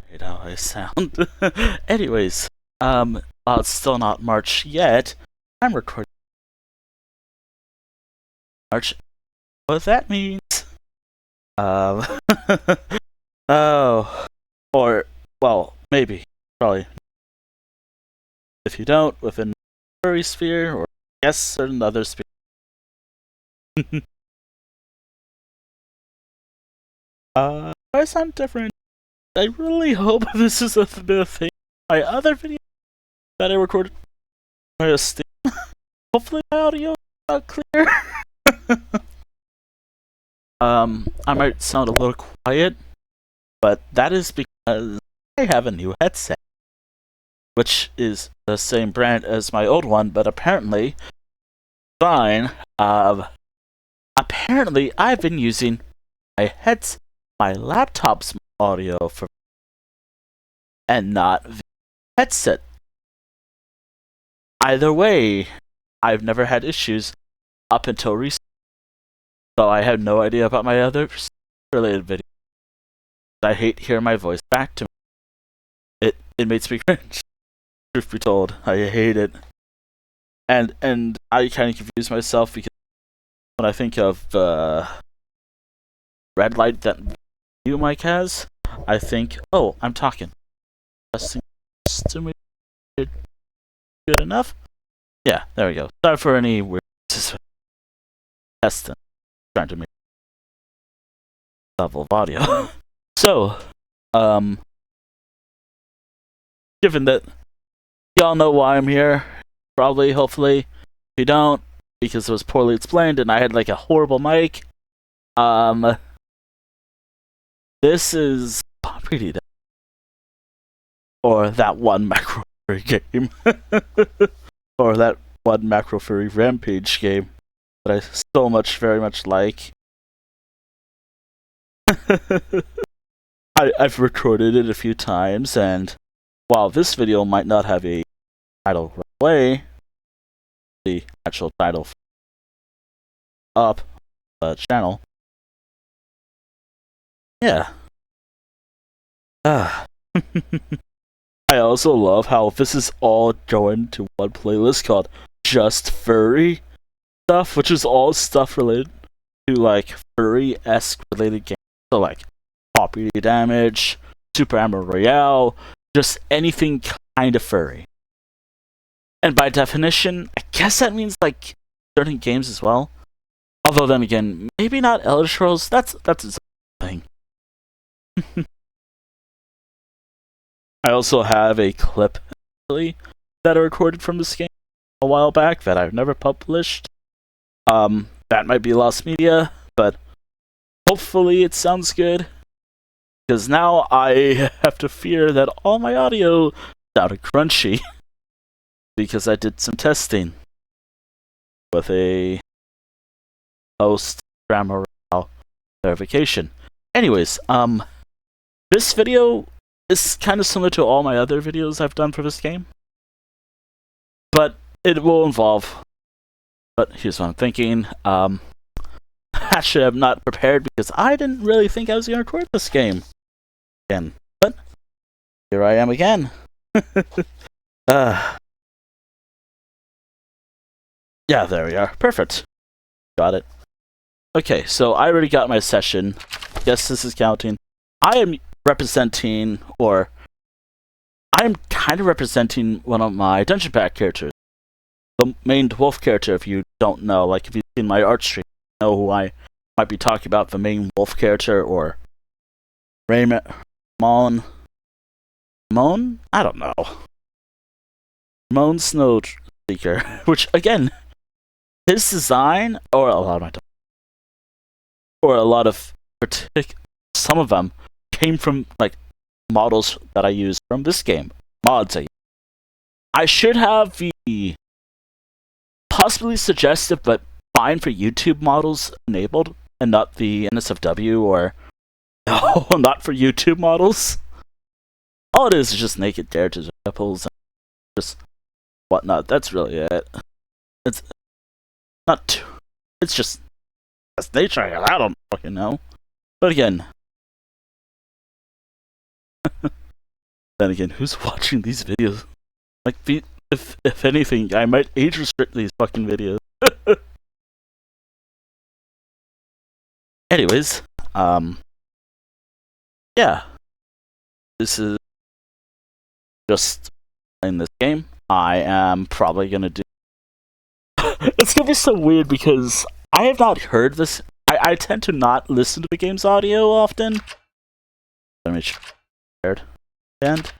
hate how I sound. Anyways, while it's still not March yet, I'm recording March. What that means? Um, oh, or well, maybe, probably. If you don't, within the furry sphere, or I guess certain other sphere. Do I sound different? I really hope this is a bit of thing. My other video that I recorded, hopefully my audio is not clear. I might sound a little quiet, but that is because I have a new headset, which is the same brand as my old one, but apparently fine. Apparently I've been using my laptop's audio for, and not the headset. Either way, I've never had issues up until recently, so I have no idea about my other related videos. I hate hearing my voice back to me. It makes me cringe. Truth be told, I hate it. And I kind of confuse myself because when I think of red light that you mic has, I think, oh, I'm talking. Testing to me good enough? Yeah, there we go. Sorry for any weird testing. Trying to make level of audio. So, given that y'all know why I'm here, probably, hopefully. If you don't, because it was poorly explained and I had like a horrible mic, this is Property Damage, or that one macro furry game, or that one macro furry Rampage game that I so much, very much like. I've recorded it a few times, and while this video might not have a title right away, the actual title up the channel. Yeah. I also love how this is all joined to one playlist called Just Furry Stuff, which is all stuff related to like furry-esque related games. So like Property Damage, Super Amber Royale, just anything kind of furry. And by definition, I guess that means like certain games as well. Although then again, maybe not Elder Scrolls. That's its own thing. I also have a clip that I recorded from this game a while back that I've never published. That might be lost media, but hopefully it sounds good. Because now I have to fear that all my audio sounded crunchy. Because I did some testing with a post grammar verification. Anyways, this video is kind of similar to all my other videos I've done for this game, but it will involve. But here's what I'm thinking. Actually, I'm not prepared because I didn't really think I was gonna record this game again, but here I am again. Yeah, there we are. Perfect. Got it. Okay, so I already got my session. Yes, this is counting. I am representing, or I'm kind of representing one of my Dungeon Pack characters. The main wolf character, if you don't know. Like, if you've seen my art stream, you know who I might be talking about, the main wolf character, or Raymond. Ramon? I don't know. Ramon Snowseeker, which, again, his design, or a lot of some of them came from like models that I use from this game, mods. I should have the possibly suggestive but fine for YouTube models enabled, and not the NSFW, or no, not for YouTube models. All it is just naked characters with nipples and just whatnot. That's really it. It's not too. It's just that's nature. I don't fucking know. But again, Then again, who's watching these videos? Like, if anything, I might age restrict these fucking videos. Anyways, yeah. This is just playing this game. I am probably gonna do. It's gonna be so weird because I have not heard this. I tend to not listen to the game's audio often. Let me shared. And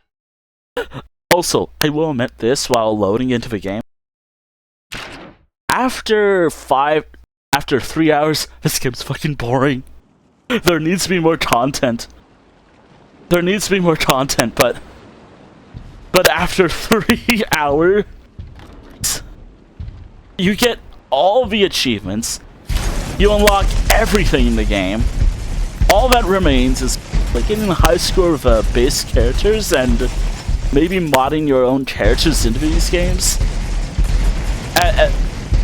also, I will admit this while loading into the game. After 3 hours, this game's fucking boring. There needs to be more content. But after 3 hours, you get all the achievements. You unlock everything in the game. All that remains is like getting the high score of base characters and maybe modding your own characters into these games.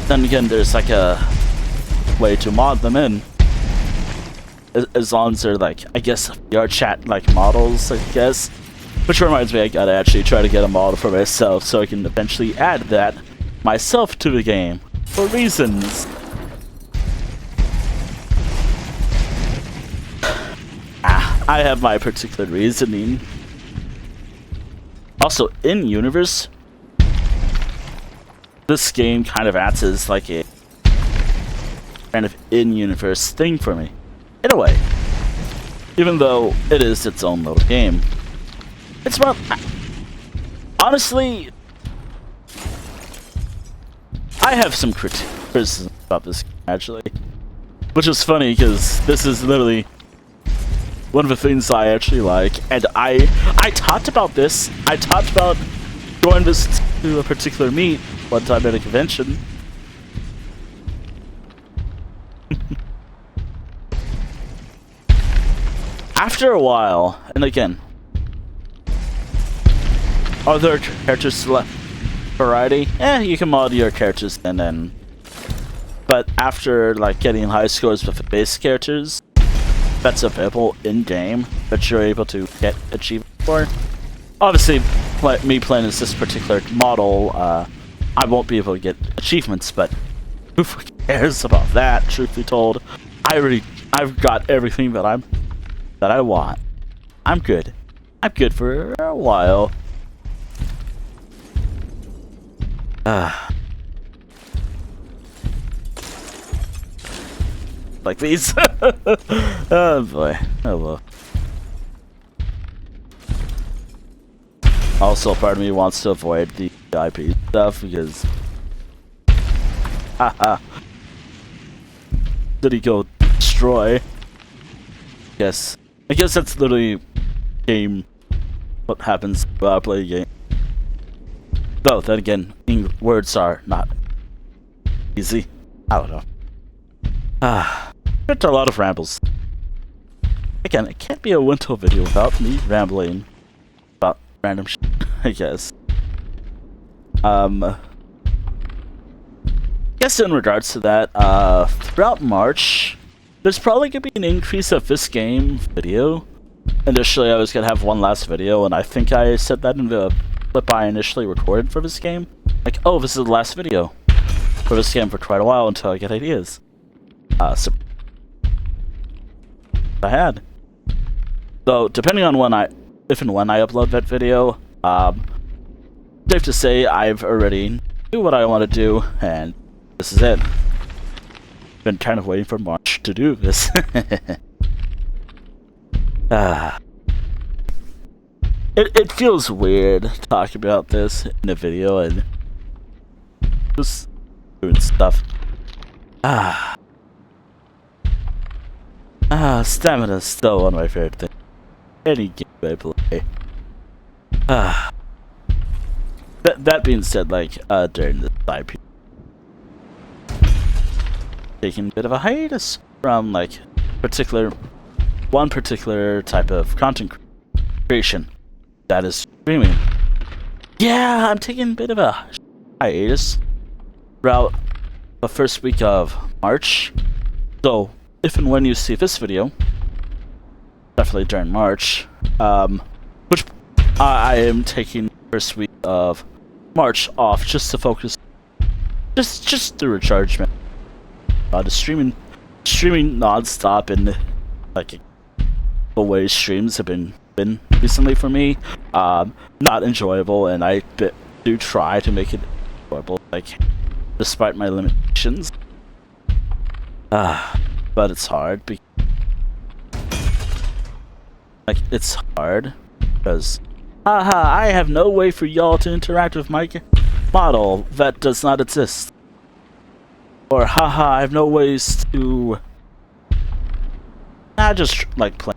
Then again, there's like a way to mod them in. As long as they're like, I guess, VR chat like models, I guess. Which reminds me, I gotta actually try to get a model for myself so I can eventually add that myself to the game. For reasons. I have my particular reasoning. Also, in-universe, this game kind of acts as like a kind of in-universe thing for me. In a way. Even though it is its own little game. It's about... Honestly, I have some criticism about this game, actually. Which is funny, because this is literally one of the things I actually like. And I talked about this. I talked about going this to a particular meet one time at a convention. After a while, and again, are there characters select variety? You can mod your characters and then. But after like getting high scores with the base characters, that's available in game that you're able to get achievement for. Obviously, me playing as this particular model, I won't be able to get achievements, but who cares about that? Truth be told, I've got everything that I want. I'm good. I'm good for a while. Like these. Oh boy. Oh well. Also, part of me wants to avoid the IP stuff because. Haha. Did he go destroy? Yes. I guess that's literally game. What happens when I play a game. Though, then again, words are not easy. I don't know. It's a lot of rambles. Again, it can't be a winter video without me rambling about random shit, I guess. I guess in regards to that, throughout March, there's probably gonna be an increase of this game video. Initially, I was gonna have one last video, and I think I said that in the clip I initially recorded for this game. Like, oh, this is the last video for this game for quite a while until I get ideas. So I had. So, depending on if and when I upload that video, safe to say I've already do what I want to do, and this is it. Been kind of waiting for March to do this. It feels weird talking about this in a video and just doing stuff. Stamina is still one of my favorite things. Any game I play. That being said, like, during this IP, taking a bit of a hiatus from, like, one particular type of content creation. That is streaming. Yeah, I'm taking a bit of a hiatus throughout the first week of March. So, if and when you see this video, definitely during March, which I am taking the first week of March off just to focus, just to recharge, man. Just streaming non-stop, and like the way streams have been recently for me, not enjoyable, and I do try to make it enjoyable, like despite my limitations. But it's hard. It's hard because, I have no way for y'all to interact with my model that does not exist. Or, I have no ways to. I just like playing.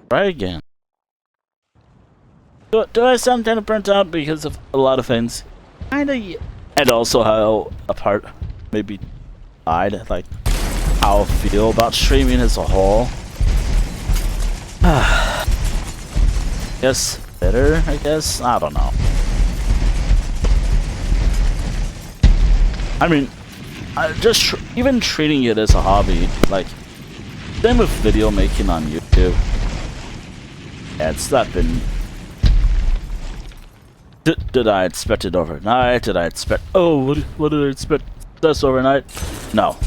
Try again. Do I sound kind of burnt out because of a lot of things? Kinda, yeah. And also how a part maybe died, like how I feel about streaming as a whole. Guess better, I guess? I don't know. I mean, just even treating it as a hobby, like, same with video making on YouTube. Yeah, it's not been... Did I expect it overnight? Did I expect... Oh, what did I expect this overnight? No.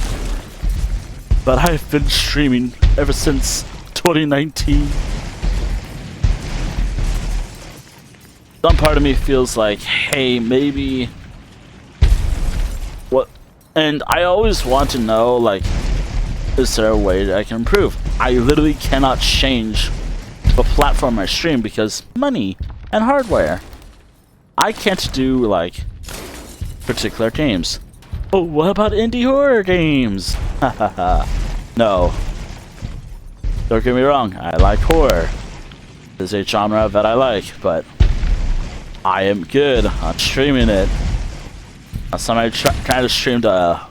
But I've been streaming ever since 2019. Some part of me feels like, hey, maybe... What? And I always want to know, like, is there a way that I can improve? I literally cannot change the platform I stream because money and hardware. I can't do, like, particular games. Oh, what about indie horror games? Hahaha. No. Don't get me wrong, I like horror. It's a genre that I like, but I am good on streaming it. Last time I kind of streamed a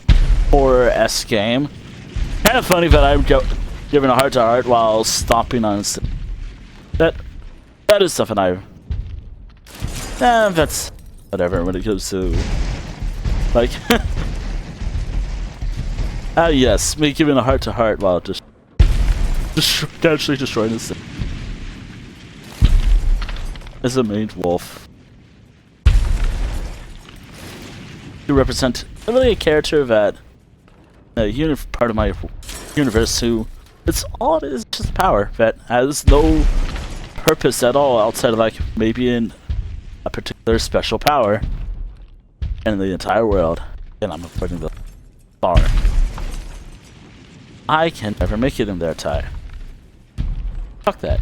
horror-esque game. Kind of funny that I'm giving a heart-to-heart while stomping on that is something that's whatever when it comes to, like, yes, me giving a heart-to-heart while just casually destroying this thing. As a main wolf. To represent really a character that, part of my universe who, all it is just power that has no purpose at all outside of, like, maybe in a particular special power in the entire world. And I'm avoiding the bar. I can never make it in their time. Fuck that.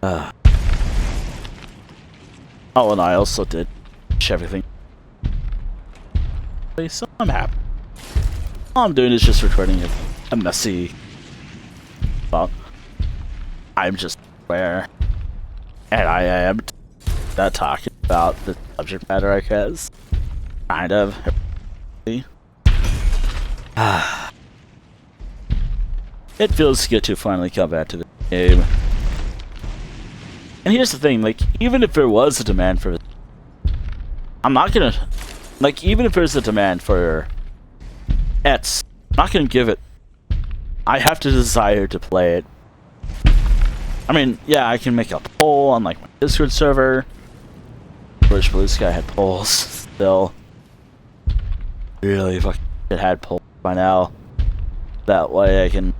Oh, and I also did everything. So I'm happy. All I'm doing is just recording a messy. Well, I'm just aware. And I am not talking about the subject matter, I guess. Kind of. It feels good to finally come back to the game. And here's the thing, like, even if there was a demand for it, I'm not gonna, like, even if there's a demand for ETS, I'm not gonna give it. I have to desire to play it. I mean, yeah, I can make a poll on, like, my Discord server. Which Blue Sky had polls still. Really fucking had polls by now. That way I can,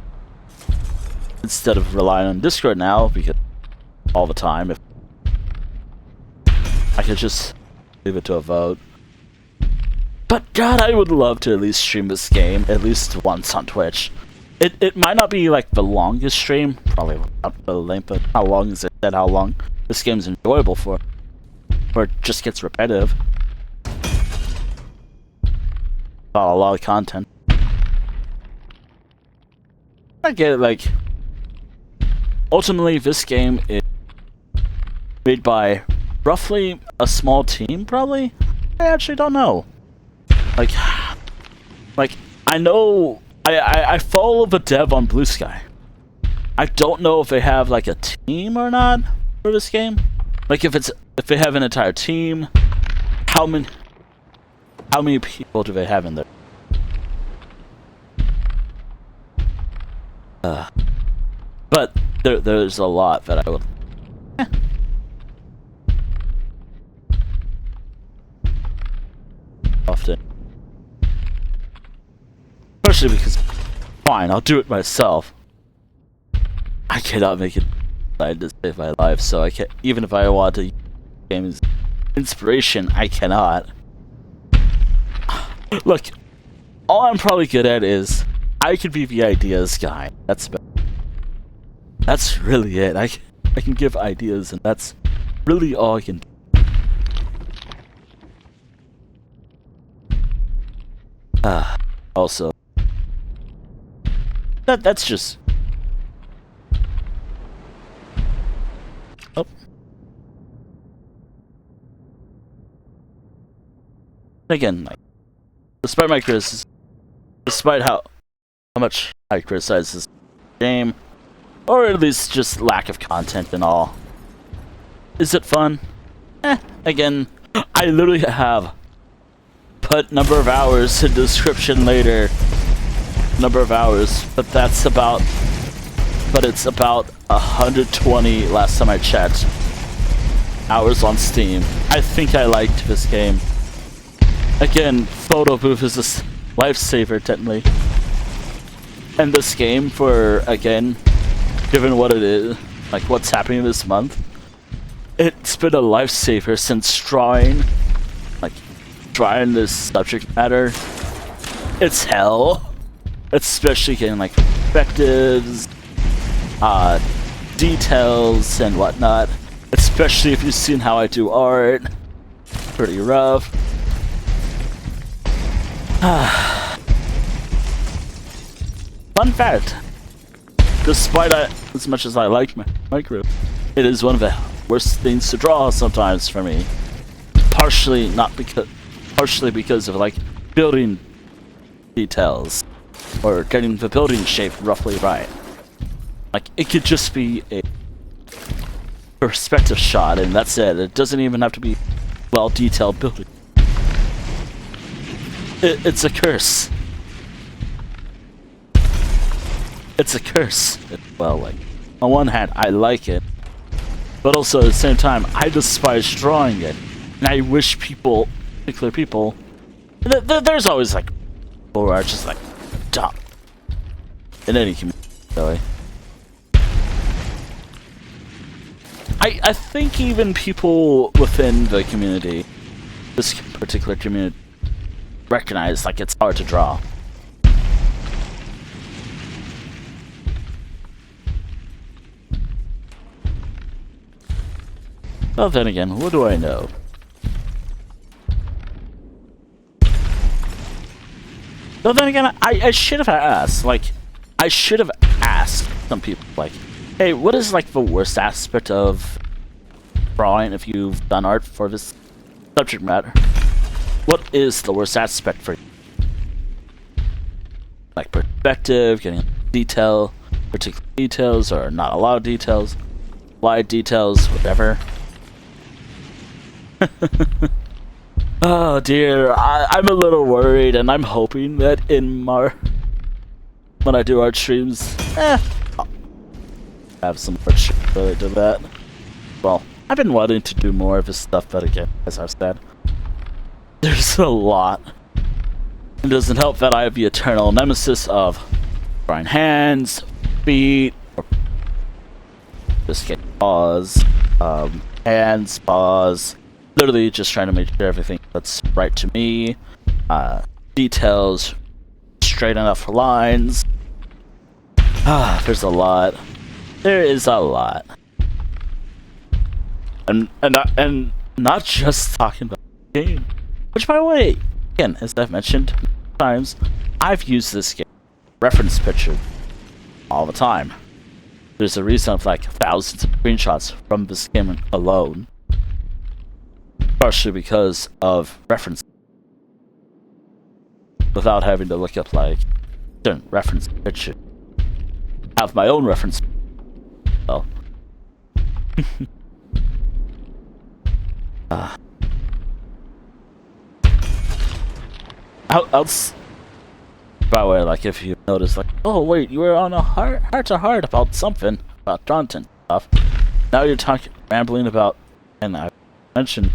instead of relying on Discord now, because all the time, if I could just leave it to a vote. But God, I would love to at least stream this game at least once on Twitch. It might not be like the longest stream, probably not the length, but how long is it? That how long this game's enjoyable for, or it just gets repetitive. A lot of content. I get it, like, ultimately this game is made by roughly a small team, probably? I actually don't know. Like I know, I follow the dev on Blue Sky. I don't know if they have, like, a team or not for this game. Like, if they have an entire team, how many people do they have in there? there's a lot that I would. Often. Especially because, fine, I'll do it myself. I cannot make it to save my life, so I can't. Even if I want to use game's inspiration, I cannot. Look, all I'm probably good at is I could be the ideas guy. That's really it. I can give ideas, and that's really all I can do. Also, that's just. Oh. Again, like, despite my criticism, despite how much I criticize this game, or at least just lack of content and all, is it fun? Again, I literally have put number of hours in description later. Number of hours, but it's about 120 last time I checked. Hours on Steam. I think I liked this game. Again, photo booth is a lifesaver, technically. And this game, for, again, given what it is, like what's happening this month, it's been a lifesaver since drawing this subject matter. It's hell. Especially getting like perspectives, details, and whatnot. Especially if you've seen how I do art. Pretty rough. Fun fact. Despite as much as I like my group, it is one of the worst things to draw sometimes for me. Partially because of like building details or getting the building shape roughly right. Like it could just be a perspective shot and that's it. It doesn't even have to be well detailed building. It's a curse. It's a curse. Well, like on one hand I like it, but also at the same time I despise drawing it. And I wish particular people, there's always like people who are just like dumb in any community, really. I think even people within the community, this particular community, recognize like it's hard to draw. Well, then again, what do I know? Well, then again, I should have asked. Like, I should have asked some people, like, hey, what is like the worst aspect of drawing if you've done art for this subject matter? What is the worst aspect for you? Like perspective, getting detail, particular details, or not a lot of details, wide details, whatever. Oh dear, I'm a little worried, and I'm hoping that when I do art streams, I'll have some art streams related to that. Well, I've been wanting to do more of this stuff, but again, as I've said, there's a lot. It doesn't help that I have the eternal nemesis of drawing hands, feet, or just get paws, hands, paws. Literally just trying to make sure everything looks right to me. Details, straight enough lines. There's a lot. There is a lot. And not just talking about the game. Which, by the way, again, as I've mentioned times, I've used this game reference picture all the time. There's a reason of like thousands of screenshots from this game alone. Partially because of reference. Without having to look up like certain reference picture. Have my own reference. Well. Else, by the way, like if you notice, like, oh wait, you were on a heart to heart about something. about content stuff. Now you're rambling about, and I mentioned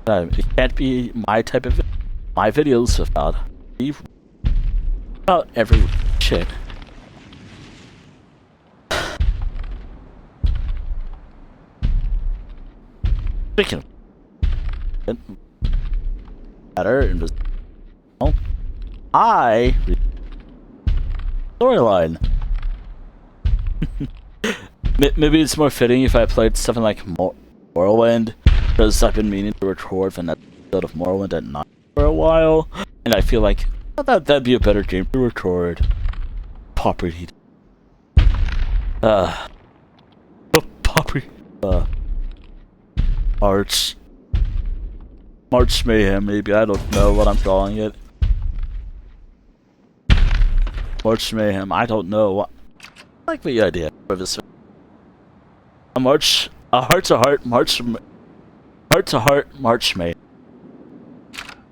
that it can't be my type of my videos about every shit. Speaking of better and I storyline. Maybe it's more fitting if I played something like Morrowind, because I've been meaning to record an episode of Morrowind at night for a while, and I feel like that'd be a better game to record. Property. March Mayhem, maybe. I don't know what I'm calling it. March Mayhem. I don't know. I like the idea of this. A heart to heart March Mayhem.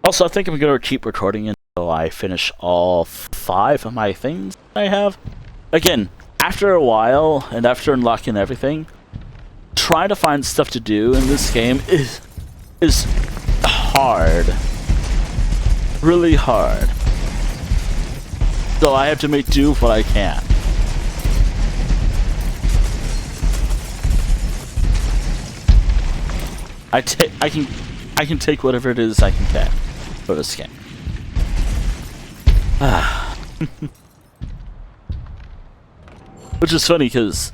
Also, I think I'm gonna keep recording until I finish all 5 of my things I have. Again, after a while and after unlocking everything, trying to find stuff to do in this game is hard. Really hard. So I have to make do with what I can. I can take whatever it is I can get for this game. Which is funny because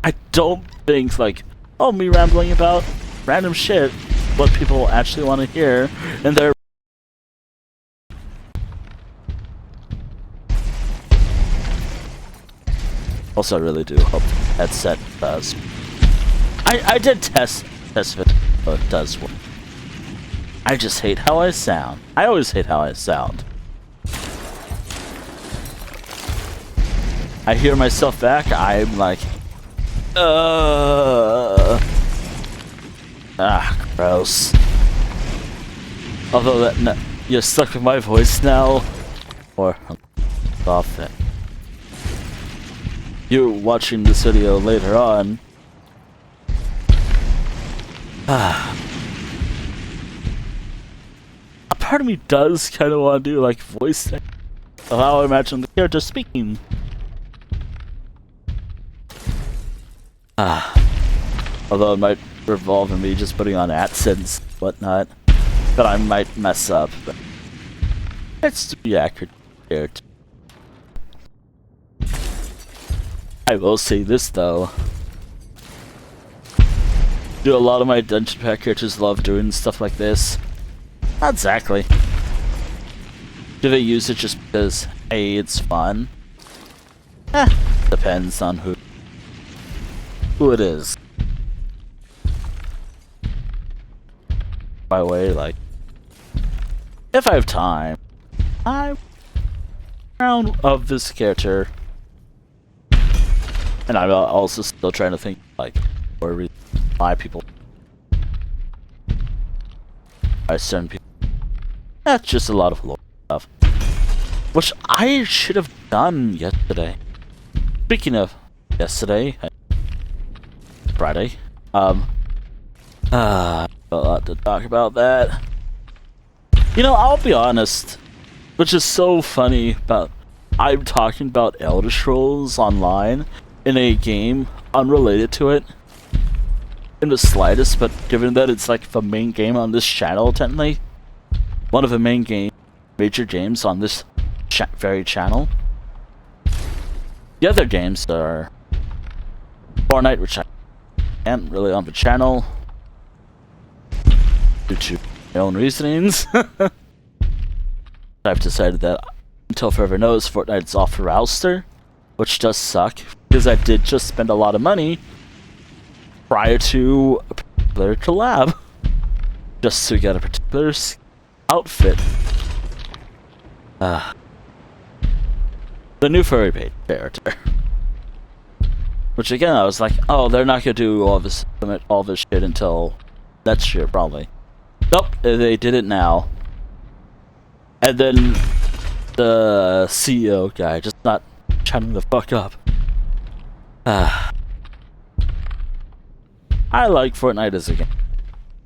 I don't think like, oh, me rambling about random shit, what people actually want to hear, and they're also, I really do hope the headset does. I did test it, but it does work. I just hate how I sound. I always hate how I sound. I hear myself back, I'm like, gross. Although you're stuck with my voice now, or off it. You're watching this video later on. A part of me does kind of want to do like voice thing of how I imagine the character speaking. Although it might revolve in me just putting on accents and whatnot, that I might mess up. But it's to be accurate character. I will say this though. Do a lot of my dungeon pack characters love doing stuff like this? Not exactly. Do they use it just because, hey, it's fun? Depends on who it is. By the way, like, if I have time, I'm round of this character. And I'm also still trying to think, like, why people, why certain people. That's just a lot of lore stuff, which I should have done yesterday. Speaking of yesterday, Friday, a lot to talk about that. You know, I'll be honest, which is so funny about I'm talking about Elder Scrolls Online in a game unrelated to it in the slightest, but given that it's like the main game on this channel, technically one of the major games on this very channel. The other games are Fortnite, which I can't really on the channel due to my own reasonings. I've decided that until further notice, Fortnite's off the roster, which does suck because I did just spend a lot of money prior to a particular collab just to get a particular outfit. The new furry bait character. Which again, I was like, oh, they're not gonna do all this shit until next year, probably. Nope, they did it now. And then the CEO guy, just not shutting the fuck up. I like Fortnite as a game,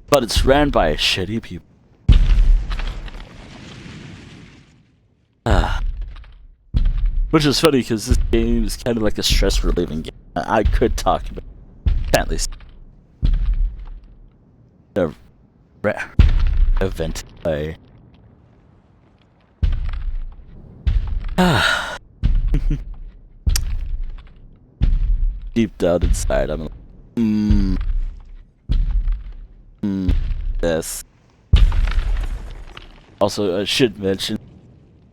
but it's ran by shitty people. Which is funny because this game is kind of like a stress relieving game. I could talk about it, at least. The event play. Deep down inside, I'm like, this. Also, I should mention,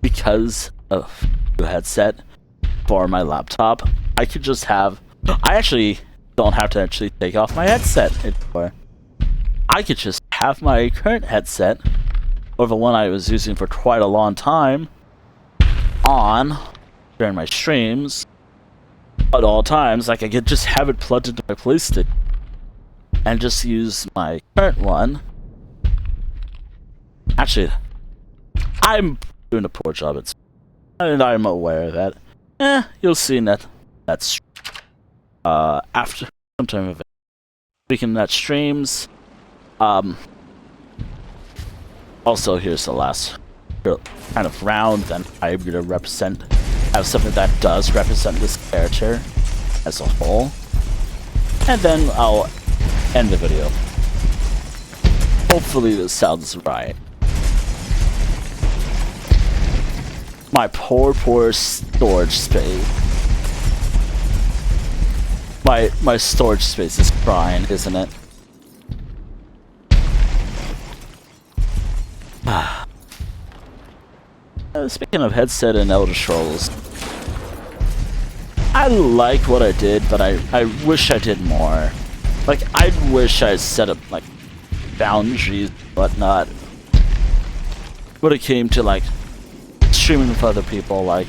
because of the headset for my laptop, I could just have. I actually don't have to actually take off my headset anymore. I could just have my current headset, or the one I was using for quite a long time, on during my streams at all times. Like, I could just have it plugged into my PlayStation and just use my current one. Actually, I'm doing a poor job at, and I'm aware of that. You'll see in that's after some time of it. Speaking of that streams, also here's the last kind of round. Then I'm gonna have something that does represent this character as a whole, and then I'll end the video. Hopefully this sounds right. My poor storage space. My storage space is crying, isn't it? Speaking of headset and Elder Scrolls, I like what I did, but I wish I did more. Like, I wish I set up like boundaries and whatnot when it came to like streaming with other people. Like,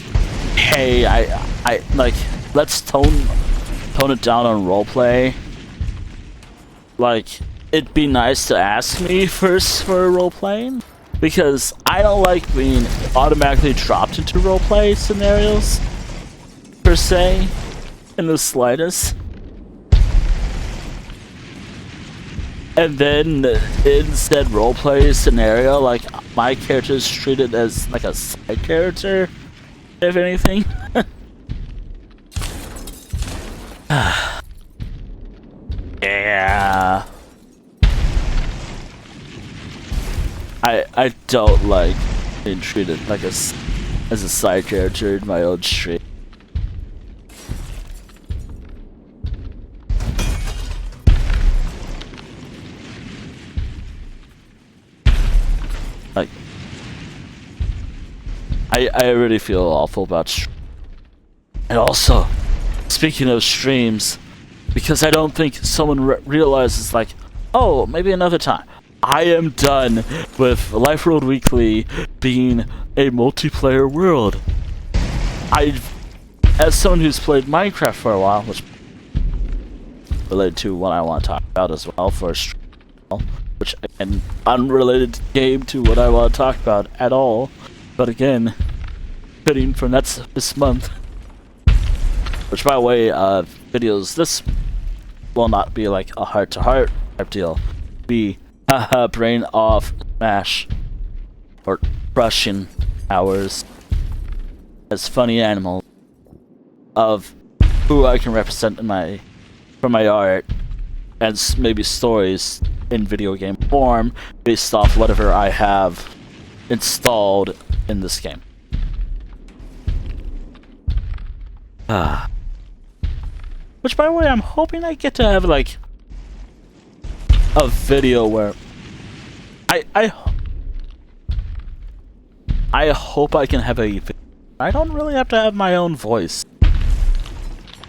hey, I like, let's tone it down on roleplay. Like, it'd be nice to ask me first for roleplaying, because I don't like being automatically dropped into roleplay scenarios, per se, in the slightest. And then in said roleplay scenario, like, my character is treated as like a side character, if anything. Yeah. I don't like being treated like as a side character in my own stream. Like, I really feel awful about and also, speaking of streams, because I don't think someone realizes, like, oh, maybe another time. I am done with Life World Weekly being a multiplayer world. As someone who's played Minecraft for a while, which related to what I want to talk about as well for a stream, which again, unrelated game to what I want to talk about at all, but again, fitting for this month. Which, by the way, videos this will not be like a heart-to-heart type deal. Be brain off smash or crushing hours as funny animals of who I can represent in from my art, and maybe stories in video game form based off whatever I have installed in this game. Which, by the way, I'm hoping I get to have like a video where I hope I can have a video. I don't really have to have my own voice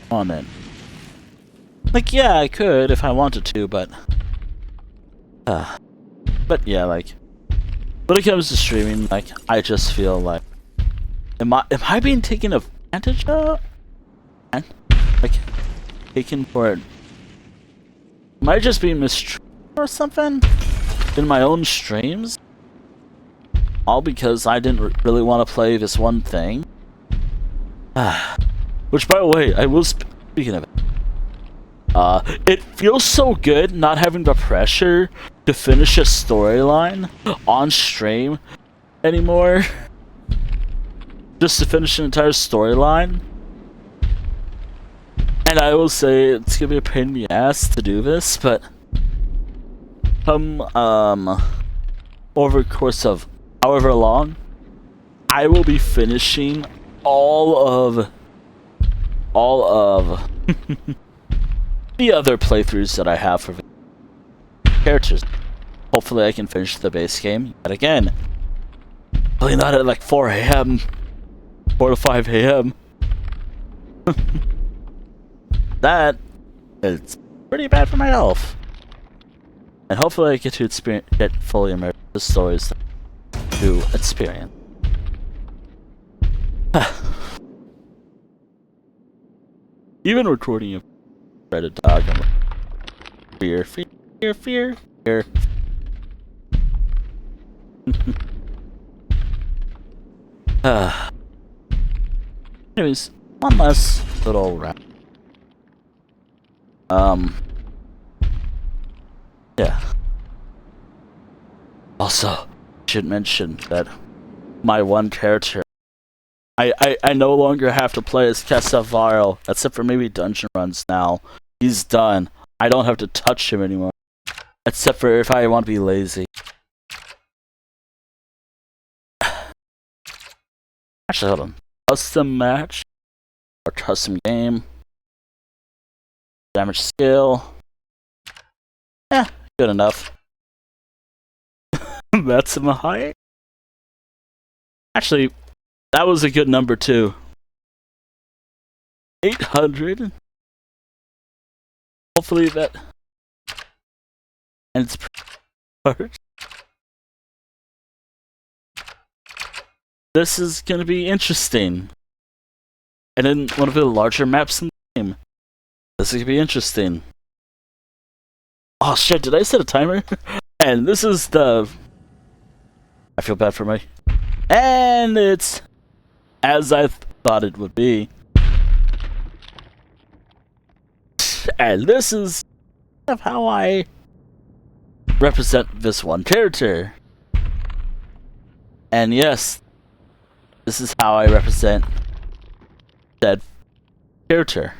on it. Like, yeah, I could if I wanted to, but yeah, like, when it comes to streaming, like, I just feel like, am I being taken advantage of? Like, taken for it? Am I just being mistreated or something in my own streams? All because I didn't really want to play this one thing. Which, by the way, I will speaking of it. It feels so good not having the pressure to finish a storyline on stream anymore. Just to finish an entire storyline. And I will say it's gonna be a pain in the ass to do this, but over the course of however long, I will be finishing all of the other playthroughs that I have for characters. Hopefully I can finish the base game yet again. Probably not at like 4 AM. 4 to 5 AM. That is pretty bad for my health. And hopefully I get to get fully immersed in the stories to experience. Even recording a Reddit dog, I'm like, fear. Anyways, one last little wrap. Yeah. Also, I should mention that my one character, I no longer have to play as Casavaro, except for maybe dungeon runs now. He's done. I don't have to touch him anymore. Except for if I want to be lazy. Actually, hold on. Custom match. Or custom game. Damage skill. Yeah, good enough. That's my height. Actually, that was a good number too. 800. Hopefully that. And it's hard. This is gonna be interesting. And then one of the larger maps in the game. This is gonna be interesting. Oh shit, did I set a timer? And this is the... I feel bad for me. And it's as I thought it would be. And this is how I represent this one character. And yes, this is how I represent that character.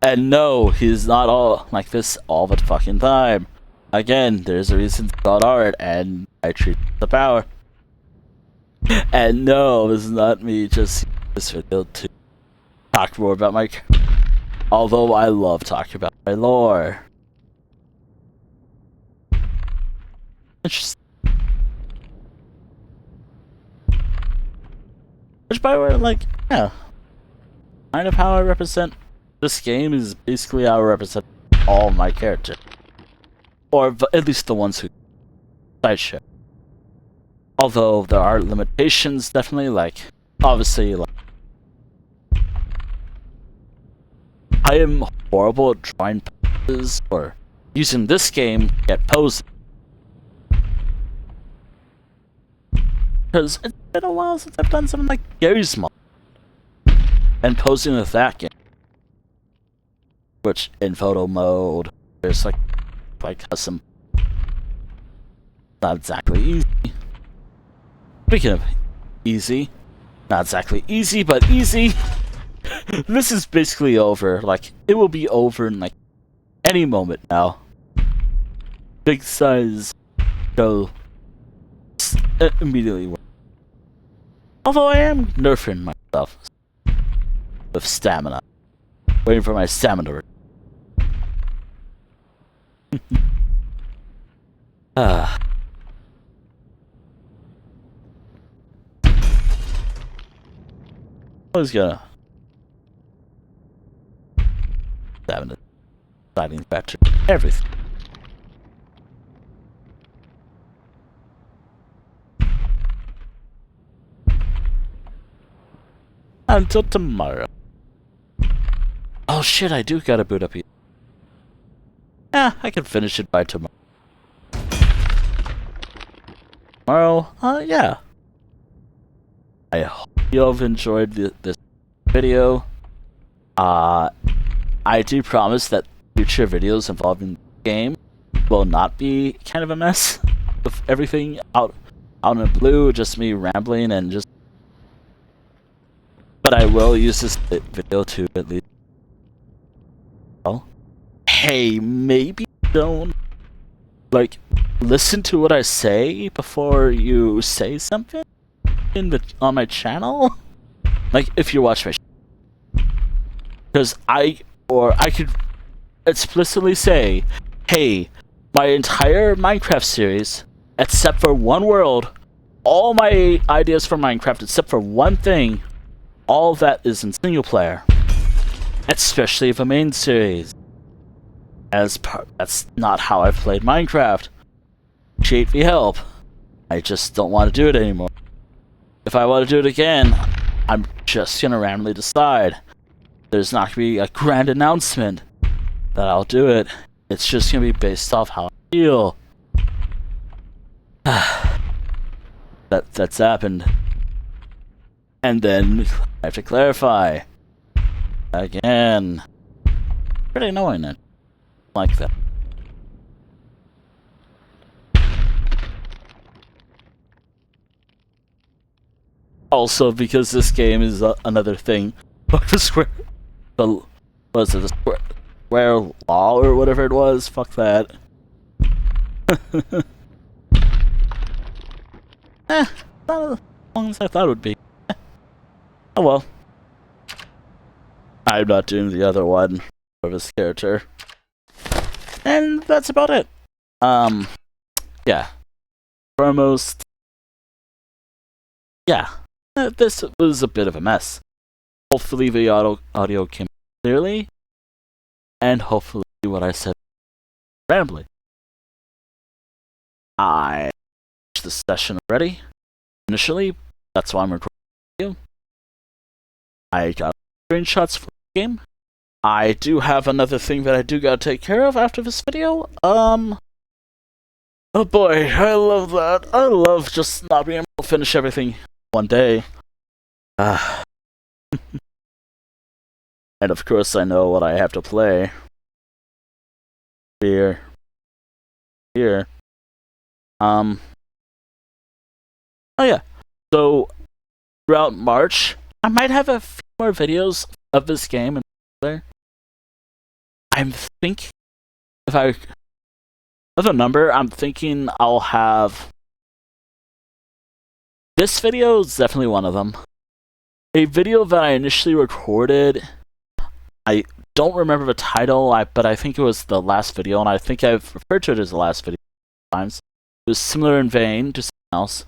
And no, he's not all like this all the fucking time. Again, there's a reason it's called art, and I treat the power. And no, this is not me just this video to talk more about my character. Although I love talking about my lore. Interesting. Which, by the way, like, yeah. Kind of how I represent this game is basically how I represent all my characters. Or at least the ones who sideshow. Although there are limitations, definitely, like, obviously, like, I am horrible at drawing poses, or using this game to get poses. Because it's been a while since I've done something like Gary's Mod. And posing with that game. Which, in photo mode, there's like custom. Not exactly easy. Speaking of easy, not exactly easy, but easy. This is basically over. Like, it will be over in like any moment now. Big size go immediately. Although I am nerfing myself with stamina. Waiting for my stamina. I was gonna stamina deciding factor everything. Until tomorrow. Oh shit, I do gotta boot up here. Yeah, I can finish it by tomorrow. Yeah. I hope you all have enjoyed this video. I do promise that future videos involving the game will not be kind of a mess with everything out in the blue, just me rambling and just. But I will use this video to at least. Well, hey, maybe don't listen to what I say before you say something on my channel. Like if you watch my, because I could explicitly say, hey, my entire Minecraft series, except for one world, all my ideas for Minecraft, except for one thing, all of that is in single player, especially the main series. That's not how I've played Minecraft. Appreciate the help. I just don't want to do it anymore. If I want to do it again, I'm just gonna randomly decide. There's not gonna be a grand announcement that I'll do it. It's just gonna be based off how I feel. That's happened. And then I have to clarify again. Pretty annoying it. Like that. Also, because this game is another thing. The square law or whatever it was? Fuck that. Not as long as I thought it would be. Oh well. I'm not doing the other one for this character. And that's about it. Yeah. Foremost, yeah. This was a bit of a mess. Hopefully the audio came clearly, and hopefully what I said rambling. I finished the session already. Initially, that's why I'm recording the video. I got screenshots for the game. I do have another thing that I do gotta take care of after this video. Oh boy, I love that. I love just not being able to finish everything one day. And of course I know what I have to play. Here. Oh yeah. So throughout March, I might have a few more videos of this game and there. I'm thinking if I have a number, I'm thinking I'll have this video is definitely one of them. A video that I initially recorded, I don't remember the title, but I think it was the last video, and I think I've referred to it as the last video times. It was similar in vein to something else.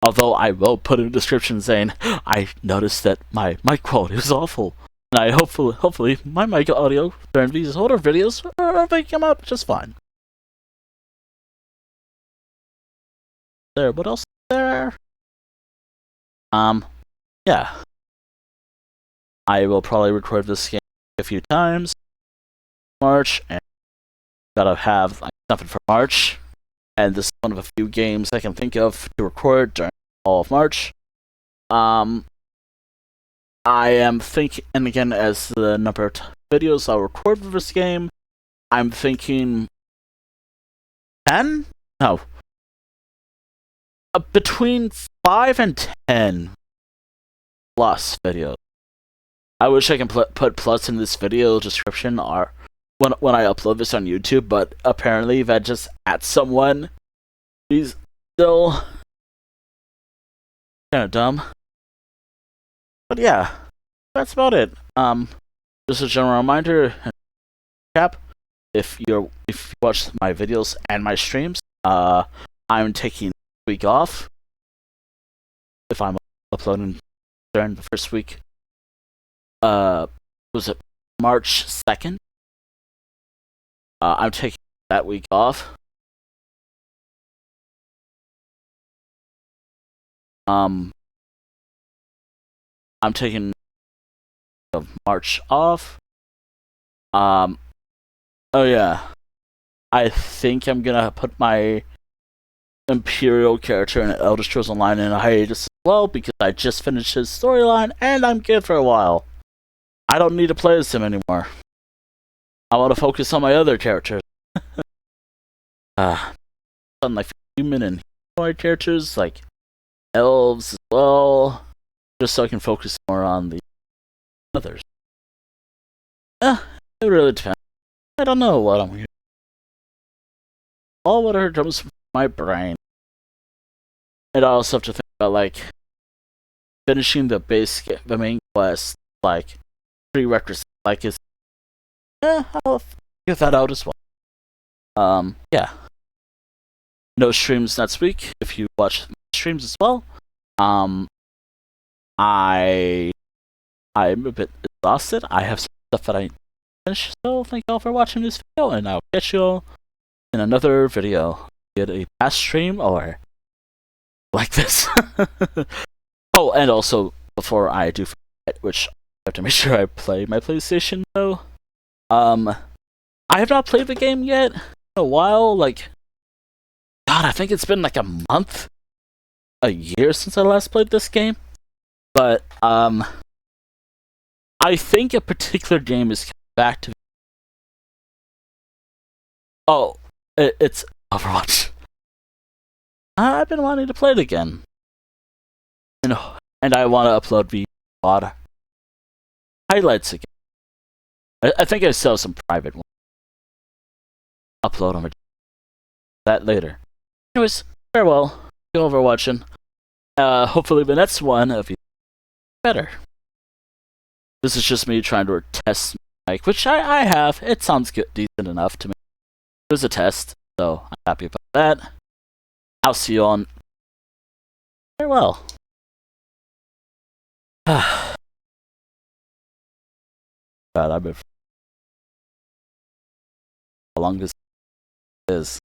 Although I will put in a description saying, I noticed that my mic quality was awful. And I hopefully my mic audio during these older videos, they come out just fine. There, what else is there? Yeah. I will probably record this game a few times. March, and gotta have something for March. And this is one of a few games I can think of to record during all of March. I am thinking, and again, as the number of videos I'll record for this game, I'm thinking 10? No. Between 5 and 10 plus videos. I wish I can put plus in this video description or when I upload this on YouTube, but apparently that just at someone is still kind of dumb. But yeah, that's about it. Just a general reminder, cap. If you watch my videos and my streams, I'm taking a week off. If I'm uploading during the first week, was it March 2nd? I'm taking that week off. I'm taking March off. Oh yeah, I think I'm gonna put my Imperial character in Elder Scrolls Online in a hiatus as well because I just finished his storyline and I'm good for a while. I don't need to play as him anymore. I want to focus on my other characters. On like human and humanoid characters, like elves as well, just so I can focus more on the others. It really depends. I don't know what I'm here. All whatever comes from my brain. And I also have to think about like finishing the the main quest, like prerequisite. Like is I'll figure that out as well. Yeah. No streams next week. If you watch streams as well, I'm a bit exhausted. I have some stuff that I finish. So thank you all for watching this video, and I'll catch you all in another video. Get a past stream or like this. Oh, and also before I do forget, which I have to make sure I play my PlayStation though. I have not played the game yet in a while. Like, God, I think it's been like a month, a year since I last played this game. But I think a particular game is coming back to. Oh, it's Overwatch. I've been wanting to play it again, and I want to upload the VOD highlights again. I think I still have some private ones. Upload them. That later. Anyways, farewell. Thank you all for watching. Hopefully the next one of you better. This is just me trying to test my mic, which I have. It sounds good, decent enough to me. It was a test, so I'm happy about that. I'll see you on. Farewell. God, I've been. How long this is.